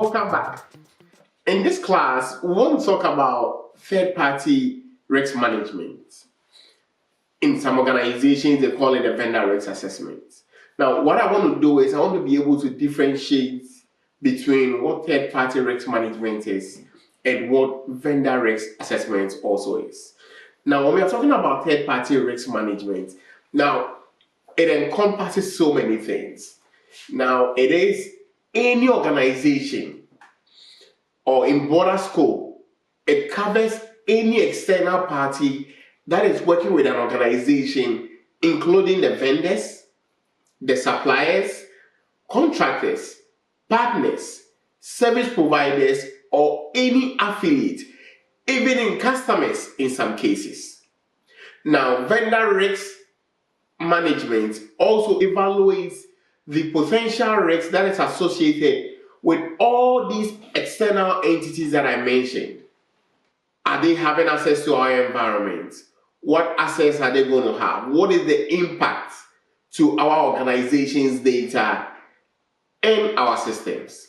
Welcome back. In this class, we want to talk about third-party risk management. In some organizations, they call it a vendor risk assessment. Now, what I want to do is I want to be able to differentiate between what third-party risk management is and what vendor risk assessment also is. Now, when we are talking about third-party risk management, now, it encompasses so many things. Now, it is any organization or in broader scope, it covers any external party that is working with an organization, including the vendors, the suppliers, contractors, partners, service providers, or any affiliate, even in customers in some cases. Now, vendor risk management also evaluates the potential risk that is associated with all these external entities that I mentioned. Are they having access to our environment? What access are they going to have? What is the impact to our organization's data and our systems?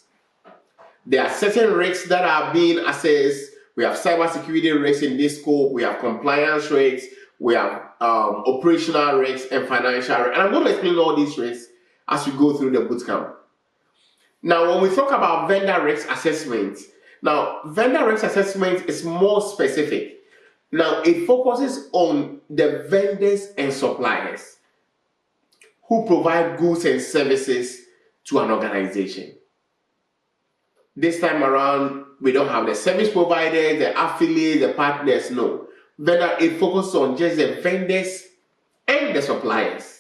There are certain risks that are being assessed. We have cybersecurity risks in this scope. We have compliance risks. We have operational risks and financial risks. And I'm going to explain all these risks as we go through the bootcamp. Now, when we talk about vendor risk assessment, now vendor risk assessment is more specific. Now, it focuses on the vendors and suppliers who provide goods and services to an organization. This time around, we don't have the service providers, the affiliates, the partners, no. Vendor, it focuses on just the vendors and the suppliers.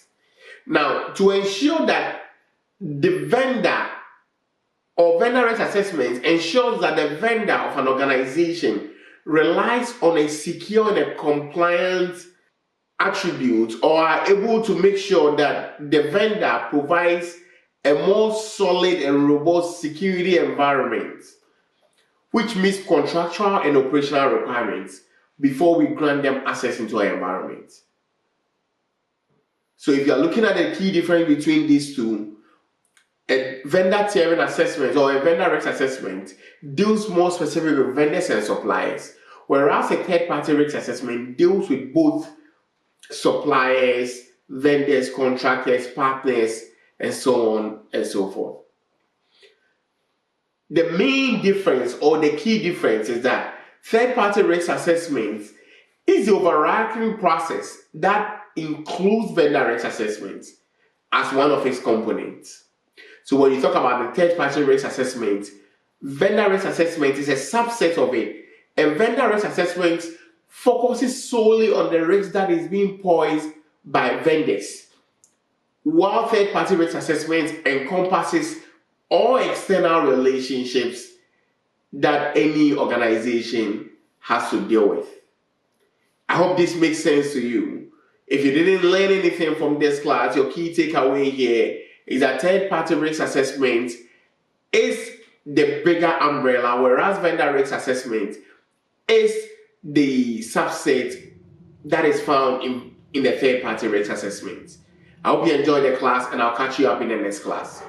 Now, to ensure that the vendor or vendor risk assessment ensures that the vendor of an organization relies on a secure and a compliant attribute, or are able to make sure that the vendor provides a more solid and robust security environment, which meets contractual and operational requirements before we grant them access into our environment. So if you are looking at the key difference between these two, a vendor tiering assessment or a vendor risk assessment deals more specifically with vendors and suppliers, whereas a third-party risk assessment deals with both suppliers, vendors, contractors, partners, and so on and so forth. The main difference or the key difference is that third-party risk assessment is the overarching process that includes vendor risk assessment as one of its components. So when you talk about the third-party risk assessment, vendor risk assessment is a subset of it. And vendor risk assessment focuses solely on the risk that is being posed by vendors, while third-party risk assessment encompasses all external relationships that any organization has to deal with. I hope this makes sense to you. If you didn't learn anything from this class, your key takeaway here is that third-party risk assessment is the bigger umbrella, whereas vendor risk assessment is the subset that is found in the third-party risk assessment. I hope you enjoyed the class, and I'll catch you up in the next class.